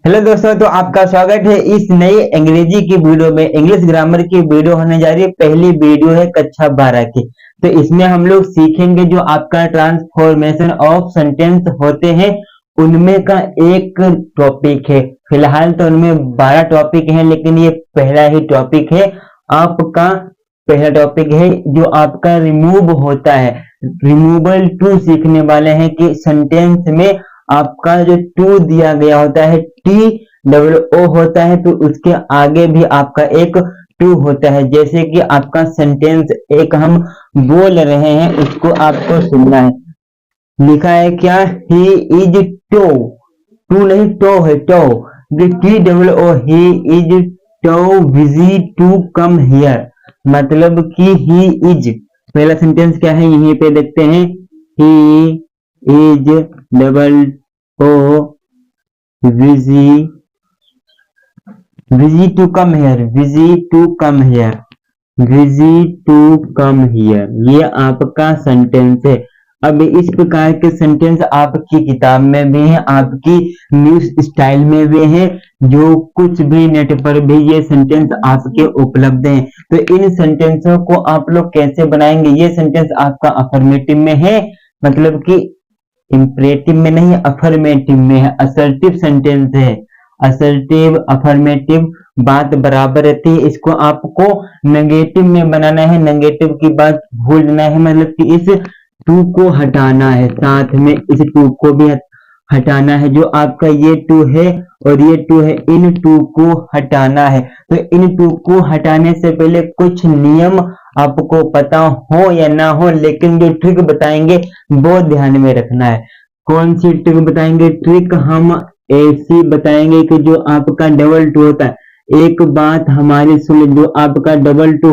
Hello दोस्तों, तो आपका स्वागत है इस नई अंग्रेजी की वीडियो में। इंग्लिश ग्रामर की वीडियो होने जा रही है। पहली वीडियो है कक्षा 12 की। तो इसमें हम लोग सीखेंगे जो आपका ट्रांसफॉर्मेशन ऑफ सेंटेंस होते हैं उनमें का एक टॉपिक है। फिलहाल तो उनमें 12 टॉपिक हैं, लेकिन ये पहला ही टॉपिक है आपका। पहला टॉपिक है जो आपका रिमूव होता है। रिमूवल टू सीखने वाले हैं कि सेंटेंस में आपका जो टू दिया गया होता है, टी डबल ओ होता है, तो उसके आगे भी आपका एक टू होता है। जैसे कि आपका सेंटेंस एक हम बोल रहे हैं, उसको आपको सुनना है। लिखा है क्या? He is too. टू नहीं, टो है, too. T double O, he is too busy to come here. मतलब कि ही इज, पहला सेंटेंस क्या है यहीं पे देखते हैं। He is double O busy, busy to come here, busy to come here, busy to come here, ये आपका सेंटेंस है। अब इस प्रकार के सेंटेंस आपकी किताब में भी है, आपकी न्यूज स्टाइल में भी है, जो कुछ भी नेट पर भी ये सेंटेंस आपके उपलब्ध हैं। तो इन सेंटेंसों को आप लोग कैसे बनाएंगे? ये सेंटेंस आपका अफर्मेटिव में है, मतलब कि इंपरेटिव में नहीं, अफर्मेटिव में है। असर्टिव सेंटेंस है। असर्टिव अफर्मेटिव बात बराबर रहती है। इसको आपको नेगेटिव में बनाना है, नेगेटिव की बात भूलना है, मतलब कि इस टू को हटाना है, साथ में इस टू को भी हटाना है। जो आपका ये टू है और ये टू है, इन टू को हटाना है। तो इन टू को हटाने से पहले कुछ नियम आपको पता हो या ना हो, लेकिन जो ट्रिक बताएंगे वो ध्यान में रखना है। कौन सी ट्रिक बताएंगे? ट्रिक हम ऐसी बताएंगे कि जो आपका डबल टू होता है, एक बात हमारी सुन, जो आपका डबल टू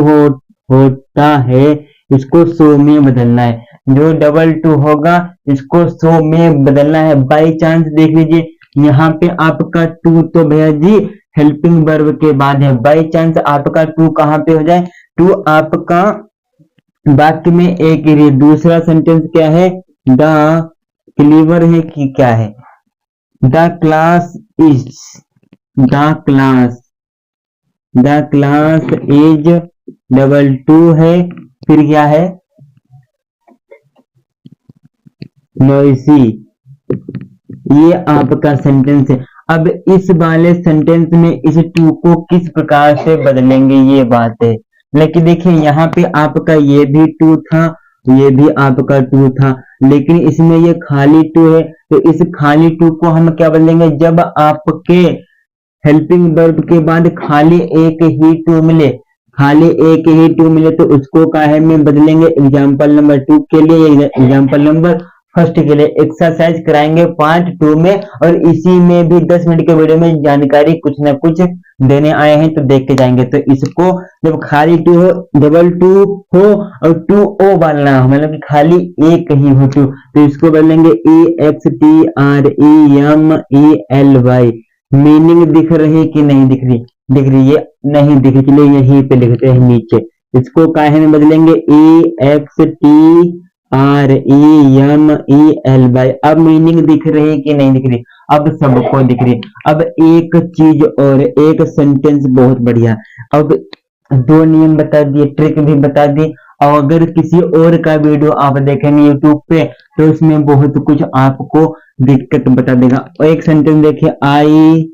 होता है इसको सो में बदलना है। जो डबल टू होगा इसको सो में बदलना है। बाई चांस देख लीजिए, यहाँ पे आपका टू तो भैया जी हेल्पिंग वर्ब के बाद है। बाई चांस आपका टू कहाँ पे हो जाए? टू आपका वाक्य में एक ही। दूसरा सेंटेंस क्या है? द क्लीवर है कि क्या है? The class is, the class, the class is double two है। फिर क्या है? नॉइसी। ये आपका सेंटेंस है। अब इस वाले सेंटेंस में इस टू को किस प्रकार से बदलेंगे ये बात है। लेकिन देखिए यहाँ पे आपका ये भी टू था, ये भी आपका टू था, लेकिन इसमें ये खाली टू है। तो इस खाली टू को हम क्या बदलेंगे? जब आपके हेल्पिंग वर्ब के बाद खाली एक ही टू मिले, खाली एक ही टू मिले, तो उसको काहे में बदलेंगे? एग्जाम्पल नंबर 2 के लिए, एग्जाम्पल नंबर फर्स्ट के लिए एक्सरसाइज कराएंगे पार्ट 2 में। और इसी में भी 10 मिनट के वीडियो में जानकारी कुछ ना कुछ देने आए हैं, तो देख के जाएंगे। तो इसको जब खाली टू हो, डबल टू हो और टू ओ वाला हो, मतलब कि खाली एक ही हो टू, तो इसको बदलेंगे EXTREMELY। मीनिंग दिख रही कि नहीं दिख रही? दिख रही है, नहीं दिख रही, चलिए यहीं पे लिखते हैं नीचे। इसको काहे में बदलेंगे? EXTREMELY। अब मीनिंग दिख रही कि नहीं दिख रही? अब सबको दिख रही। अब एक चीज और, एक सेंटेंस बहुत बढ़िया। अब 2 नियम बता दिए, ट्रिक भी बता दी। और अगर किसी और का वीडियो आप देखेंगे यूट्यूब पे, तो उसमें बहुत कुछ आपको दिक्कत बता देगा। और एक सेंटेंस देखिए, आई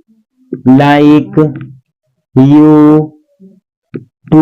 लाइक यू टू।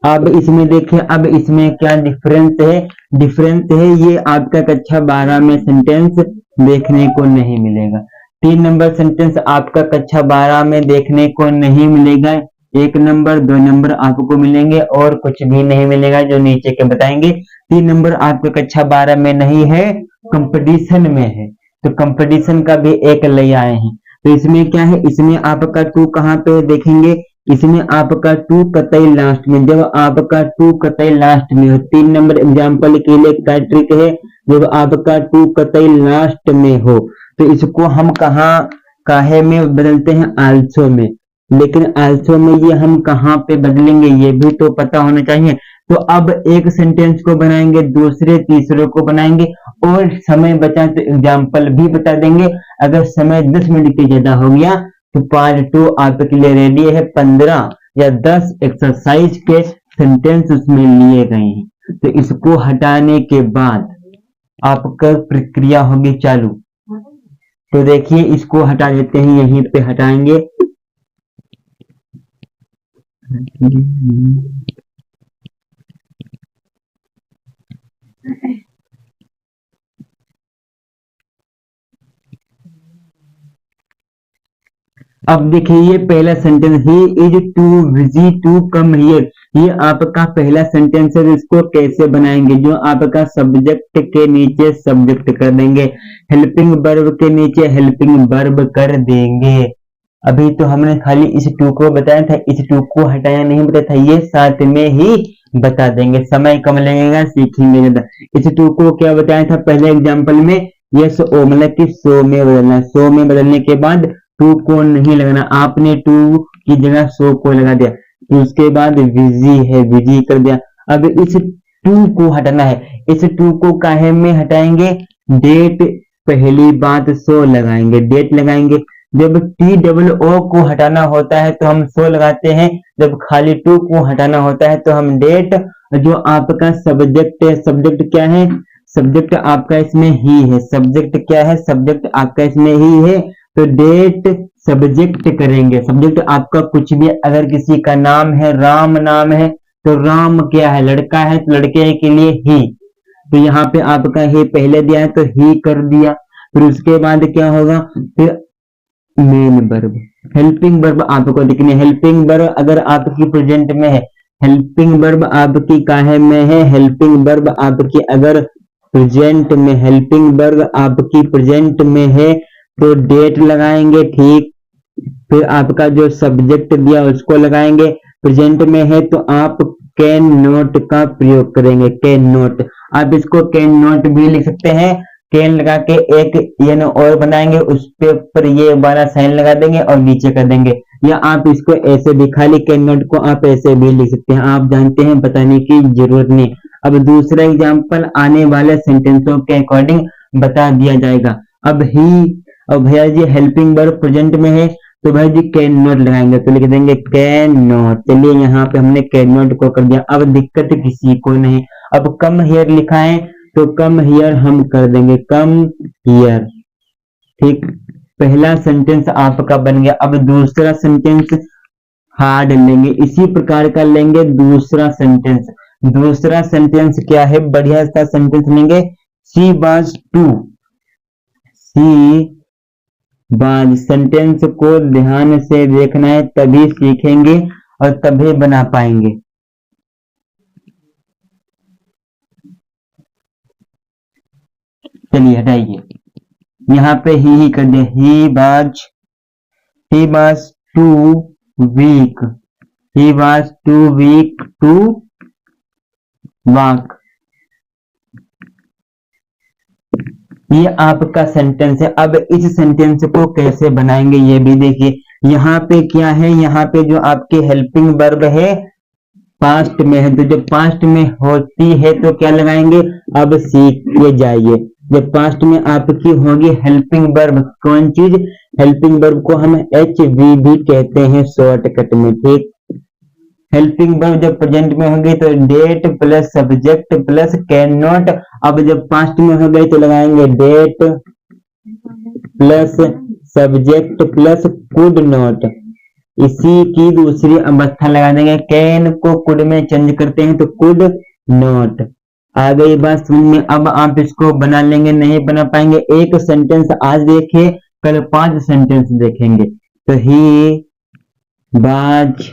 अब इसमें देखिए, अब इसमें क्या डिफरेंस है? डिफरेंस है ये आपका कक्षा 12 में सेंटेंस देखने को नहीं मिलेगा। 3 नंबर सेंटेंस आपका कक्षा 12 में देखने को नहीं मिलेगा। 1 नंबर 2 नंबर आपको मिलेंगे और कुछ भी नहीं मिलेगा, जो नीचे के बताएंगे। 3 नंबर आपका कक्षा 12 में नहीं है, कंपटीशन में है। तो कंपटीशन का भी एक ले आए हैं। तो इसमें क्या है? इसमें आपका टू कहाँ पे देखेंगे? इसमें आपका टू कतई लास्ट में। जब आपका टू कतई लास्ट में हो, 3 नंबर एग्जाम्पल के लिए क्या ट्रिक है? जब आपका टू कतई लास्ट में हो, तो इसको हम कहाँ काहे में बदलते हैं? आल्सो में। लेकिन आल्सो में ये हम कहाँ पे बदलेंगे ये भी तो पता होना चाहिए। तो अब एक सेंटेंस को बनाएंगे, दूसरे तीसरे को बनाएंगे, और समय बचा तो एग्जाम्पल भी बता देंगे। अगर समय 10 मिनट के ज्यादा हो गया तो पार्ट 2 आपके लिए रेडी है। 15 या 10 एक्सरसाइज के सेंटेंस उसमें लिए गए हैं। तो इसको हटाने के बाद आपका प्रक्रिया होगी चालू। तो देखिए इसको हटा देते हैं, यहीं पे हटाएंगे। अब देखिए ये पहला sentence, he is too busy to come here, ये आपका पहला सेंटेंस है। इसको कैसे बनाएंगे? जो आपका सब्जेक्ट के नीचे सब्जेक्ट कर देंगे, हेल्पिंग वर्ब के नीचे हेल्पिंग वर्ब कर देंगे। अभी तो हमने खाली इस टू को बताया था, इस टू को हटाया नहीं बताया था, ये साथ में ही बता देंगे, समय कम लगेगा, सीखेंगे ज्यादा। इस टू को क्या बताया था पहले एग्जाम्पल में? यस ओ, मतलब कि सो में बदलना। सो में बदलने के बाद टू को नहीं लगाना, आपने टू की जगह सो को लगा दिया। तो उसके बाद बिजी है, बिजी कर दिया। अब इस टू को हटाना है। इस टू को काहे में हटाएंगे? डेट, पहली बात सो लगाएंगे, डेट लगाएंगे। जब टी डबल ओ को हटाना होता है तो हम सो लगाते हैं, जब खाली टू को हटाना होता है तो हम डेट। जो आपका सब्जेक्ट है, सब्जेक्ट क्या है? सब्जेक्ट आपका इसमें ही है। सब्जेक्ट क्या है? सब्जेक्ट आपका इसमें ही है, तो डेट सब्जेक्ट करेंगे। सब्जेक्ट आपका कुछ भी, अगर किसी का नाम है, राम नाम है, तो राम क्या है? लड़का है, तो लड़के के लिए ही। तो यहाँ पे आपका ही पहले दिया है तो ही कर दिया। फिर उसके बाद क्या होगा? फिर मेन वर्ब, हेल्पिंग वर्ब आपको लिखनी है। हेल्पिंग वर्ब अगर आपकी प्रेजेंट में है, हेल्पिंग वर्ब आपकी काहे में है? हेल्पिंग वर्ब आपकी अगर प्रेजेंट में, हेल्पिंग वर्ब आपकी प्रेजेंट में है तो डेट लगाएंगे, ठीक। फिर आपका जो सब्जेक्ट दिया उसको लगाएंगे। प्रेजेंट में है तो आप कैन नॉट का प्रयोग करेंगे, कैन नॉट। आप इसको कैन नॉट भी लिख सकते हैं। कैन लगा के एक एन और बनाएंगे, उस पे ऊपर ये वाला साइन लगा देंगे और नीचे कर देंगे। या आप इसको ऐसे भी, खाली कैन नॉट को आप ऐसे भी लिख सकते हैं, आप जानते हैं, बताने की जरूरत नहीं। अब दूसरा एग्जाम्पल आने वाले सेंटेंसों के अकॉर्डिंग बता दिया जाएगा। अब ही, अब भैया जी हेल्पिंग वर्ब प्रेजेंट में है तो भाई जी कैन नॉट लगाएंगे, तो लिख देंगे कैन नॉट। चलिए यहाँ पे हमने कैन नॉट को कर दिया, अब दिक्कत किसी को नहीं। अब कम हियर लिखा है तो कम हियर हम कर देंगे, कम हियर, ठीक। पहला सेंटेंस आपका बन गया। अब दूसरा सेंटेंस हार्ड लेंगे, इसी प्रकार का लेंगे दूसरा सेंटेंस। दूसरा सेंटेंस क्या है? बढ़िया सा सेंटेंस लेंगे, she was too, she was. Sentence को ध्यान से देखना है, तभी सीखेंगे और तभी बना पाएंगे। चलिए हटाइए, यहाँ पे ही कर दे, he was too weak, he was too weak to walk. ये आपका सेंटेंस है। अब इस सेंटेंस को कैसे बनाएंगे ये भी देखिए। यहाँ पे क्या है? यहाँ पे जो आपके हेल्पिंग वर्ब है पास्ट में है, तो जब पास्ट में होती है तो क्या लगाएंगे? अब सीख के जाइए। जब पास्ट में आपकी होगी हेल्पिंग वर्ब, कौन चीज? हेल्पिंग वर्ब को हम एच वी भी कहते हैं शॉर्टकट में, ठीक। हेल्पिंग वर्ब जब प्रेजेंट में होगी तो that plus subject plus can not. अब जब पास्ट में हो गई तो लगाएंगे that plus subject plus could not. इसी की दूसरी अवस्था लगा देंगे, कैन को कुड में चेंज करते हैं तो कुड नॉट। आ गई बात समझ में? अब आप इसको बना लेंगे, नहीं बना पाएंगे। एक सेंटेंस आज देखिए, कल 5 सेंटेंस देखेंगे। तो ही बाज,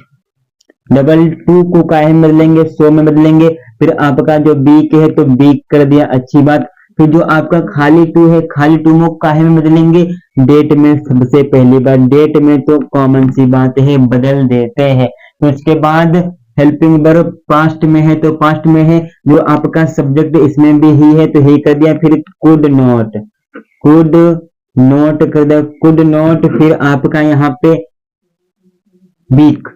डबल टू को काहे में बदलेंगे? सो में बदलेंगे। फिर आपका जो बीक है तो बीक कर दिया, अच्छी बात। फिर जो आपका खाली टू है, खाली टू में काहे में बदलेंगे? डेट में। सबसे पहली बार डेट में तो कॉमन सी बात है, बदल देते हैं। तो इसके बाद हेल्पिंग वर्ब पास्ट में है तो पास्ट में है, जो आपका सब्जेक्ट इसमें भी ही है तो ही कर दिया। फिर कुड नॉट, कुड नॉट कर दिया, कुड नॉट। फिर आपका यहाँ पे बीक,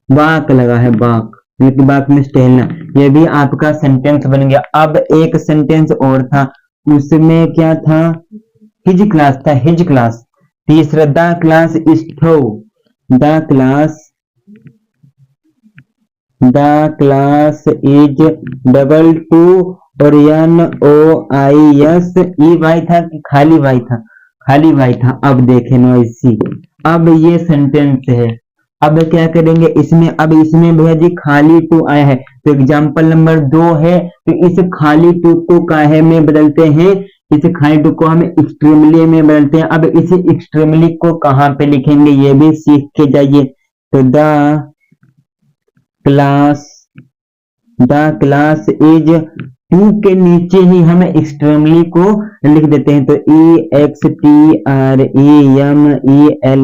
बाक लगा है, बाक, बाक में टहलना। ये भी आपका सेंटेंस बन गया। अब एक सेंटेंस और था, उसमें क्या था, हिज क्लास था, हिज क्लास। तीसरा the class stove, the class, the class is double two और NOIS ई वाई था कि खाली वाई था, खाली वाई था। अब देखें नॉइसी, अब ये सेंटेंस है। अब क्या करेंगे इसमें, अब इसमें भैया जी खाली टू आया है तो एग्जाम्पल नंबर 2 है, तो इस खाली टू को काहे में बदलते हैं, इस खाली टू को हम एक्सट्रीमली में बदलते हैं। अब इस एक्सट्रीमली को कहाँ पे लिखेंगे ये भी सीख के जाइए। तो the class, the class is, too के नीचे ही हम एक्सट्रीमली को लिख देते हैं, तो EXTREMEL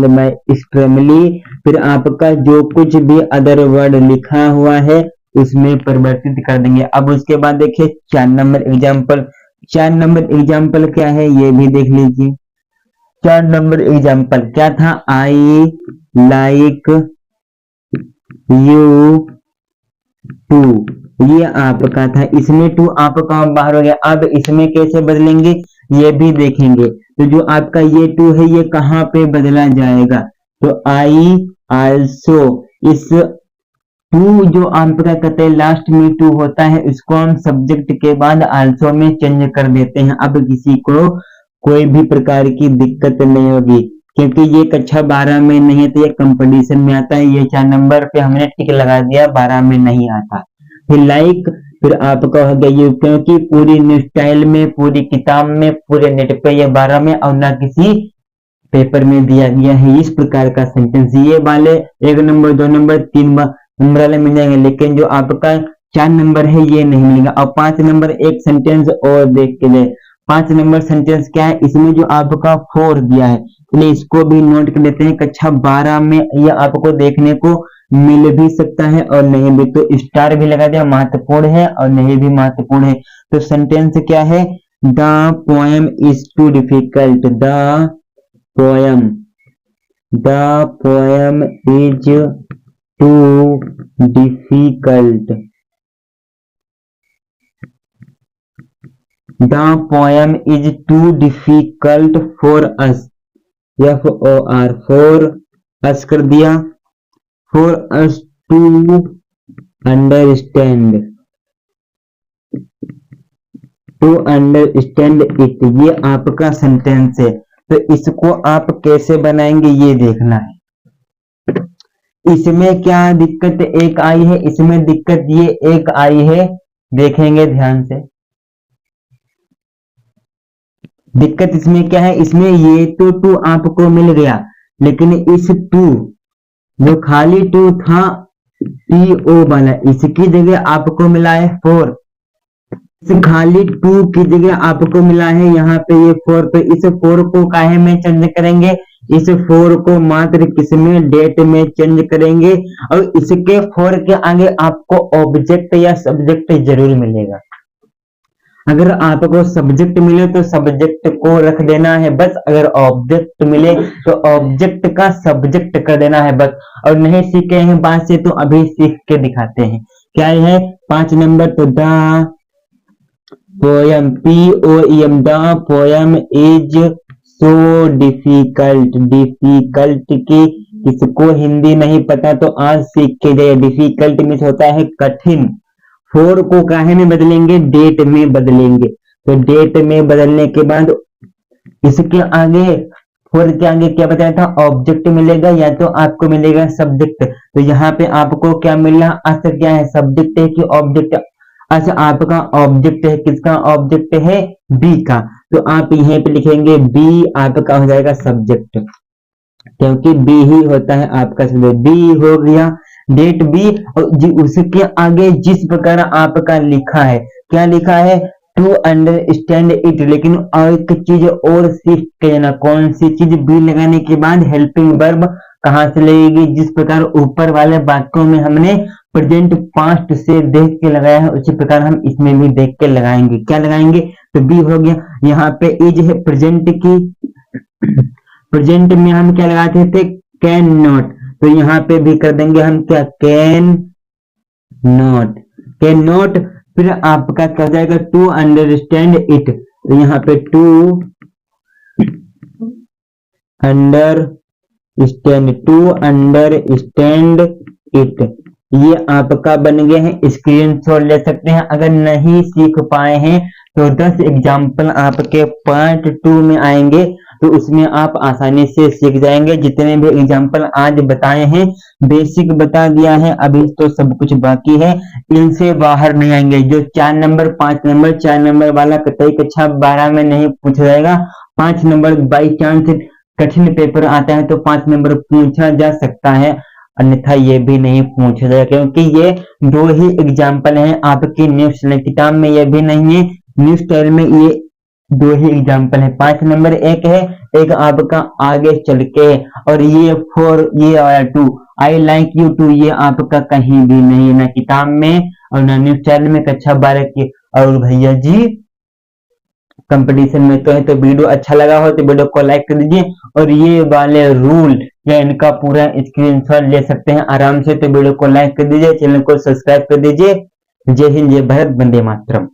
में एक्सट्रीमली, फिर आपका जो कुछ भी अदर वर्ड लिखा हुआ है उसमें परिवर्तित कर देंगे। अब उसके बाद देखिए 4 नंबर एग्जाम्पल, 4 नंबर एग्जाम्पल क्या है ये भी देख लीजिए। 4 नंबर एग्जाम्पल क्या था, आई लाइक यू टू, ये आपका था, इसमें टू आपका बाहर हो गया। अब इसमें कैसे बदलेंगे ये भी देखेंगे। तो जो आपका ये टू है ये कहाँ पे बदला जाएगा, तो आई आल्सो, इस टू जो आपका कहते हैं लास्ट में टू होता है इसको हम सब्जेक्ट के बाद आल्सो में चेंज कर देते हैं। अब किसी को कोई भी प्रकार की दिक्कत नहीं होगी, क्योंकि ये कक्षा 12 में नहीं है तो ये कंपटीशन में आता है। ये 4 नंबर पे हमने टिक लगा दिया, 12 में नहीं आता। फिर लाइक, फिर आपका हो गया ये, क्योंकि पूरी न्यूज स्टाइल में, पूरी किताब में, पूरे नेट पे ये 12 में और ना किसी पेपर में दिया गया है इस प्रकार का सेंटेंस। ये वाले 1 नंबर 2 नंबर 3 नंबर वाले मिल जाएंगे, लेकिन जो आपका 4 नंबर है ये नहीं मिलेगा। और 5 नंबर एक सेंटेंस और देख के ले, 5 नंबर सेंटेंस क्या है, इसमें जो आपका फोर दिया है, चलिए इसको भी नोट कर लेते हैं। कक्षा 12 में ये आपको देखने को मिल भी सकता है और नहीं भी, तो स्टार भी लगा दिया, महत्वपूर्ण है और नहीं भी महत्वपूर्ण है। तो सेंटेंस क्या है, the poem is too difficult, the poem, the poem is too difficult, the poem is too difficult for us, FOR for us कर दिया, for us to understand, to understand it, ये आपका सेंटेंस है। तो इसको आप कैसे बनाएंगे ये देखना है। इसमें क्या दिक्कत एक आई है, इसमें दिक्कत ये एक आई है, देखेंगे ध्यान से। दिक्कत इसमें क्या है, इसमें ये तो टू आपको मिल गया, लेकिन इस टू जो खाली टू था TO वाला, इसकी जगह आपको मिला है 4, इस खाली टू की जगह आपको मिला है यहाँ पे ये 4, तो इस 4 को काहे में चेंज करेंगे, इस 4 को मात्र किस में, डेट में चेंज करेंगे। और इसके 4 के आगे आपको ऑब्जेक्ट या सब्जेक्ट जरूर मिलेगा। अगर आपको सब्जेक्ट मिले तो सब्जेक्ट को रख देना है बस, अगर ऑब्जेक्ट मिले तो ऑब्जेक्ट का सब्जेक्ट कर देना है बस। और नहीं सीखे हैं बात से तो अभी सीख के दिखाते हैं। क्या है 5 नंबर, तो the poem, POEM, the poem is so difficult, difficult की किसको हिंदी नहीं पता तो आज सीख के जाइए। डिफिकल्ट मीन्स होता है कठिन। 4 को काहे में बदलेंगे, डेट में बदलेंगे। तो डेट में बदलने के बाद इसके आगे 4 के आगे क्या बताया था, ऑब्जेक्ट मिलेगा या तो आपको मिलेगा सब्जेक्ट। तो यहाँ पे आपको क्या मिल रहा, अच्छा क्या है, सब्जेक्ट है कि ऑब्जेक्ट, अच्छा आपका ऑब्जेक्ट है, किसका ऑब्जेक्ट है, बी का। तो आप यहीं पे लिखेंगे बी आपका हो जाएगा सब्जेक्ट, क्योंकि बी ही होता है आपका सब्जेक्ट। बी हो गया डेट बी, और उसके आगे जिस प्रकार आपका लिखा है, क्या लिखा है, टू अंडरस्टैंड इट। लेकिन और एक चीज और सीख के जाना, कौन सी चीज, बी लगाने के बाद हेल्पिंग वर्ब कहां से लगेगी, जिस प्रकार ऊपर वाले वाक्यों में हमने प्रेजेंट पास्ट से देख के लगाया है उसी प्रकार हम इसमें भी देख के लगाएंगे। क्या लगाएंगे, तो बी हो गया। यहाँ पे इज है प्रेजेंट की, प्रेजेंट में हम क्या लगाते थे, कैन नॉट, तो यहाँ पे भी कर देंगे हम क्या, कैन नॉट। कैन नॉट, फिर आपका क्या हो जाएगा टू अंडरस्टैंड इट, तो यहाँ पे टू अंडरस्टैंड इट, ये आपका बन गया है। स्क्रीनशॉट ले सकते हैं। अगर नहीं सीख पाए हैं तो 10 एग्जाम्पल आपके पार्ट 2 में आएंगे, तो उसमें आप आसानी से सीख जाएंगे। जितने भी एग्जाम्पल आज बताए हैं बेसिक बता दिया है, अभी तो सब कुछ बाकी है, इनसे बाहर नहीं आएंगे। जो 4 नंबर 5 नंबर 4 नंबर वाला कतई कक्षा 12 में नहीं पूछा जाएगा। 5 नंबर बाई चांस कठिन पेपर आता है तो 5 नंबर पूछा जा सकता है, अन्यथा ये भी नहीं पूछा जाएगा, क्योंकि ये 2 ही एग्जाम्पल हैं आपकी न्यूज किताब में, ये भी नहीं है। न्यूज स्टाइल में ये 2 ही एग्जाम्पल है। 5 नंबर एक है, एक आपका आगे चल के, और ये 4 ये आया 2 आई लाइक यू टू, ये आपका कहीं भी नहीं है, ना किताब में और ना न्यूज चैनल में कक्षा 12 की। और भैया जी कंपटीशन में तो है, तो वीडियो अच्छा लगा हो तो वीडियो को लाइक कर दीजिए, और ये वाले रूल या इनका पूरा स्क्रीनशॉट ले सकते हैं आराम से, तो वीडियो को लाइक कर दीजिए, चैनल को सब्सक्राइब कर दीजिए। जय हिंद, जय भारत, वंदे मातरम।